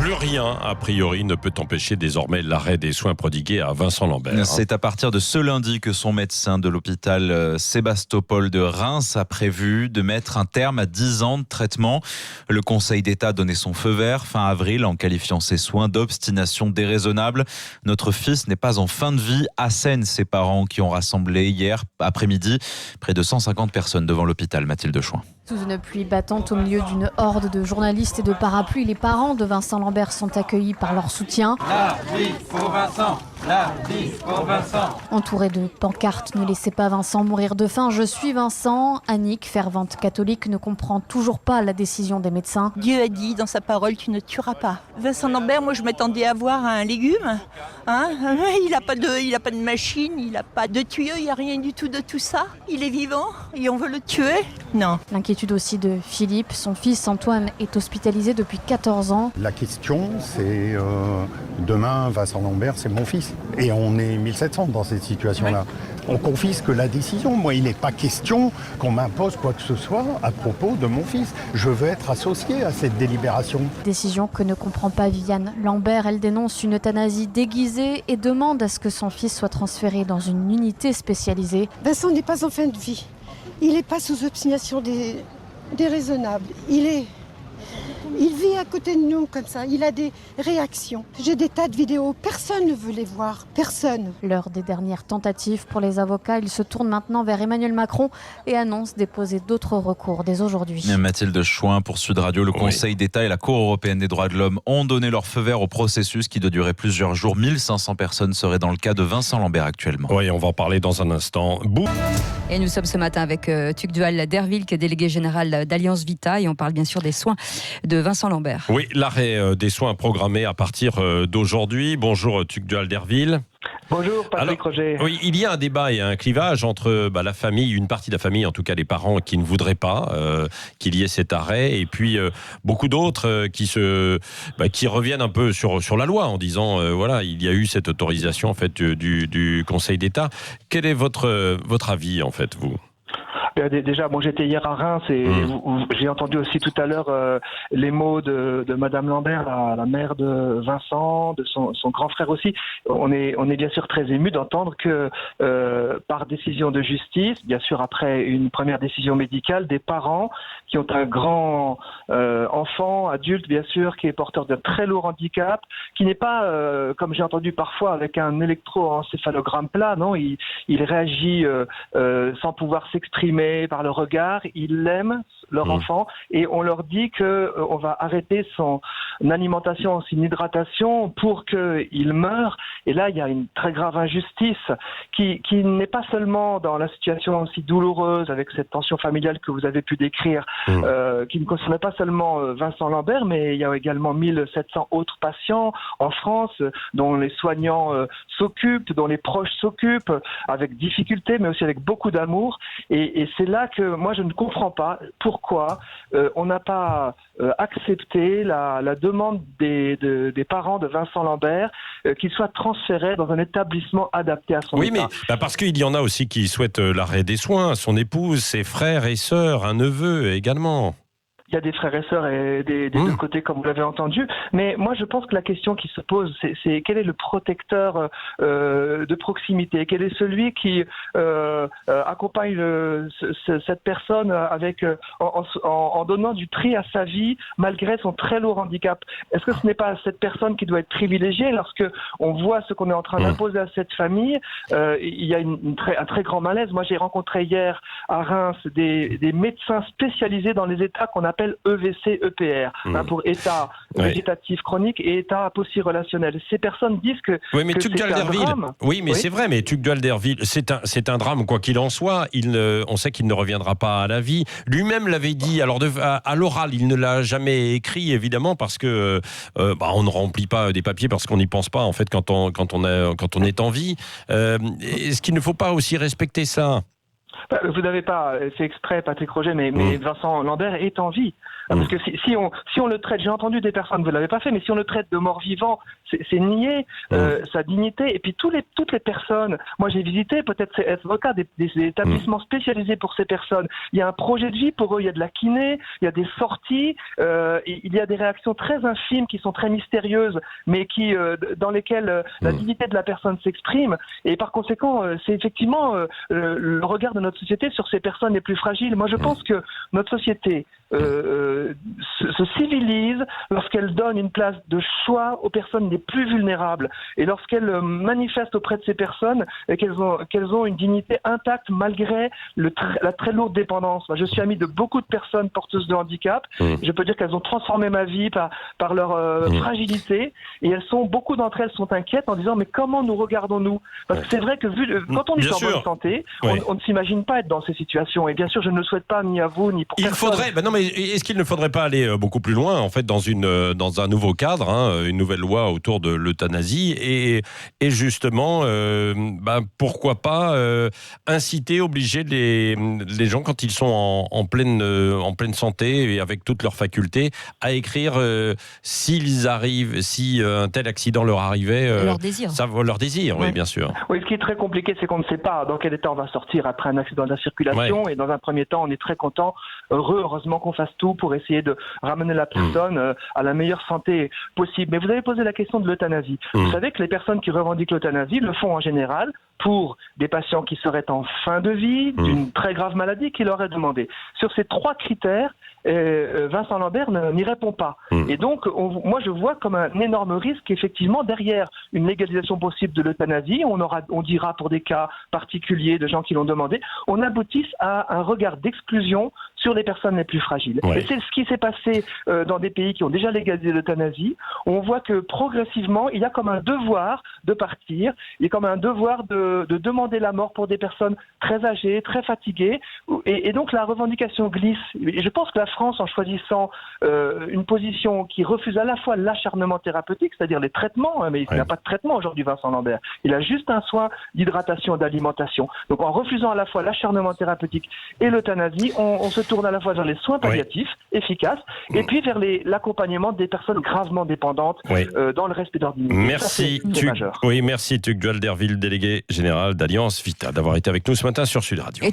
Plus rien, a priori, ne peut empêcher désormais l'arrêt des soins prodigués à Vincent Lambert. C'est à partir de ce lundi que son médecin de l'hôpital Sébastopol de Reims a prévu de mettre un terme à 10 ans de traitement. Le Conseil d'État a donné son feu vert fin avril en qualifiant ces soins d'obstination déraisonnable. Notre fils n'est pas en fin de vie, assènent ses parents qui ont rassemblé hier après-midi près de 150 personnes devant l'hôpital. Mathilde Chouin. Sous une pluie battante au milieu d'une horde de journalistes et de parapluies, les parents de Vincent Lambert sont accueillis par leur soutien. La vie pour Vincent, la vie pour Vincent. Entourés de pancartes, ne laissez pas Vincent mourir de faim, je suis Vincent. Annick, fervente catholique, ne comprend toujours pas la décision des médecins. Dieu a dit dans sa parole, tu ne tueras pas. Vincent Lambert, moi je m'attendais à voir un légume. Il n'a pas de machine, il n'a pas de tuyau, il n'y a rien du tout de tout ça. Il est vivant et on veut le tuer. Non. L'inquiétude aussi de Philippe, son fils Antoine est hospitalisé depuis 14 ans. La question, c'est demain, Vincent Lambert, c'est mon fils. Et on est 1700 dans cette situation-là. On confisque la décision. Moi, il n'est pas question qu'on m'impose quoi que ce soit à propos de mon fils. Je veux être associé à cette délibération. Décision que ne comprend pas Viviane Lambert. Elle dénonce une euthanasie déguisée et demande à ce que son fils soit transféré dans une unité spécialisée. Vincent n'est pas en fin de vie. Il n'est pas sous obstination déraisonnable. Il vit à côté de nous comme ça, il a des réactions. J'ai des tas de vidéos, personne ne veut les voir, personne. L'heure des dernières tentatives pour les avocats, ils se tournent maintenant vers Emmanuel Macron et annoncent déposer d'autres recours dès aujourd'hui. Mathilde Chouin pour Sud Radio, le Conseil d'État et la Cour européenne des droits de l'homme ont donné leur feu vert au processus qui doit durer plusieurs jours. 1500 personnes seraient dans le cas de Vincent Lambert actuellement. Oui, on va en parler dans un instant. Et nous sommes ce matin avec Tugdual Derville, qui est délégué général d'Alliance Vita, et on parle bien sûr des soins de Vincent Lambert. Oui, l'arrêt des soins programmés à partir d'aujourd'hui. Bonjour Tugdual Derville. Bonjour Patrick Roger. Oui, il y a un débat et un clivage entre la famille, une partie de la famille, en tout cas les parents, qui ne voudraient pas qu'il y ait cet arrêt, et puis beaucoup d'autres qui reviennent un peu sur la loi en disant voilà, il y a eu cette autorisation en fait du Conseil d'État. Quel est votre avis en fait, vous ? Déjà, j'étais hier à Reims et j'ai entendu aussi tout à l'heure les mots de Madame Lambert, la mère de Vincent, de son grand frère aussi. On est bien sûr très ému d'entendre que par décision de justice, bien sûr après une première décision médicale, des parents qui ont un grand enfant, adulte bien sûr, qui est porteur de très lourd handicap, qui n'est pas, comme j'ai entendu parfois, avec un électroencéphalogramme plat, non, il réagit sans pouvoir s'exprimer par le regard, ils aiment leur enfant et on leur dit qu'on va arrêter son alimentation, son hydratation pour qu'il meure. Et là, il y a une très grave injustice qui n'est pas seulement dans la situation aussi douloureuse avec cette tension familiale que vous avez pu décrire, qui ne concerne pas seulement Vincent Lambert, mais il y a également 1700 autres patients en France dont les soignants s'occupent, dont les proches s'occupent avec difficulté, mais aussi avec beaucoup d'amour. Et c'est là que moi je ne comprends pas pourquoi on n'a pas accepté la demande des parents de Vincent Lambert qu'il soit transféré dans un établissement adapté à son état. Oui, mais parce qu'il y en a aussi qui souhaitent l'arrêt des soins, son épouse, ses frères et sœurs, un neveu également. Il y a des frères et sœurs et des deux côtés, comme vous l'avez entendu. Mais moi, je pense que la question qui se pose, c'est quel est le protecteur de proximité ? Quel est celui qui accompagne cette personne avec en donnant du tri à sa vie malgré son très lourd handicap ? Est-ce que ce n'est pas cette personne qui doit être privilégiée lorsque on voit ce qu'on est en train d'imposer à cette famille ? Il y a un très grand malaise. Moi, j'ai rencontré hier à Reims des médecins spécialisés dans les états qu'on appelle EVC, EPR, pour état végétatif chronique et état aposi-relationnel. Ces personnes disent que mais c'est un drame. Oui, mais c'est vrai, mais Tugdual Derville, c'est un drame, quoi qu'il en soit. On sait qu'il ne reviendra pas à la vie. Lui-même l'avait dit, alors à l'oral, il ne l'a jamais écrit, évidemment, parce que on ne remplit pas des papiers parce qu'on n'y pense pas, en fait, quand on est en vie. Est-ce qu'il ne faut pas aussi respecter ça ? Vous n'avez pas fait exprès, Patrick Roger, mais Vincent Lambert est en vie. Parce que si on le traite, j'ai entendu des personnes, vous l'avez pas fait, mais si on le traite de mort-vivant, c'est nier sa dignité. Et puis toutes les personnes, moi j'ai visité, peut-être c'est le cas, des établissements spécialisés pour ces personnes. Il y a un projet de vie pour eux, il y a de la kiné, il y a des sorties, il y a des réactions très infimes qui sont très mystérieuses, mais dans lesquelles la dignité de la personne s'exprime. Et par conséquent, c'est effectivement le regard de notre société sur ces personnes les plus fragiles. Moi je pense que notre société se civilise lorsqu'elle donne une place de choix aux personnes les plus vulnérables et lorsqu'elle manifeste auprès de ces personnes qu'elles ont une dignité intacte malgré la très lourde dépendance. Moi, je suis ami de beaucoup de personnes porteuses de handicap. Je peux dire qu'elles ont transformé ma vie par leur fragilité et beaucoup d'entre elles sont inquiètes en disant mais comment nous regardons-nous? Parce que c'est vrai que quand on est en bonne santé, on ne s'imagine pas être dans ces situations et bien sûr je ne le souhaite pas ni à vous ni pour personne. Non mais est-ce qu'il ne faudrait pas aller beaucoup plus loin en fait dans un nouveau cadre, une nouvelle loi autour de l'euthanasie et justement pourquoi pas inciter, obliger les gens quand ils sont en pleine santé et avec toutes leurs facultés à écrire si un tel accident leur arrivait, leur désir. Ça leur désir, oui bien sûr. Oui, ce qui est très compliqué, c'est qu'on ne sait pas dans quel état on va sortir après un accident de la circulation et dans un premier temps, on est très content, heureusement qu'on fasse tout pour essayer de ramener la personne à la meilleure santé possible. Mais vous avez posé la question de l'euthanasie. Vous savez que les personnes qui revendiquent l'euthanasie le font en général pour des patients qui seraient en fin de vie, d'une très grave maladie qui leur est demandée. Sur ces 3 critères, Vincent Lambert n'y répond pas. Et donc, moi je vois comme un énorme risque, effectivement, derrière une légalisation possible de l'euthanasie, on dira pour des cas particuliers de gens qui l'ont demandé, on aboutisse à un regard d'exclusion sur les personnes les plus fragiles. Et c'est ce qui s'est passé dans des pays qui ont déjà légalisé l'euthanasie. On voit que progressivement, il y a comme un devoir de partir, il y a comme un devoir de demander la mort pour des personnes très âgées, très fatiguées, et donc la revendication glisse. Et je pense que la France, en choisissant une position qui refuse à la fois l'acharnement thérapeutique, c'est-à-dire les traitements, mais il n'y a pas de traitement aujourd'hui, Vincent Lambert, il a juste un soin d'hydratation et d'alimentation. Donc en refusant à la fois l'acharnement thérapeutique et l'euthanasie, on se tourne à la fois vers les soins palliatifs efficaces et puis vers l'accompagnement des personnes gravement dépendantes dans le respect de leur dignité. Merci, merci Tugdual Derville, délégué général d'Alliance Vita, d'avoir été avec nous ce matin sur Sud Radio.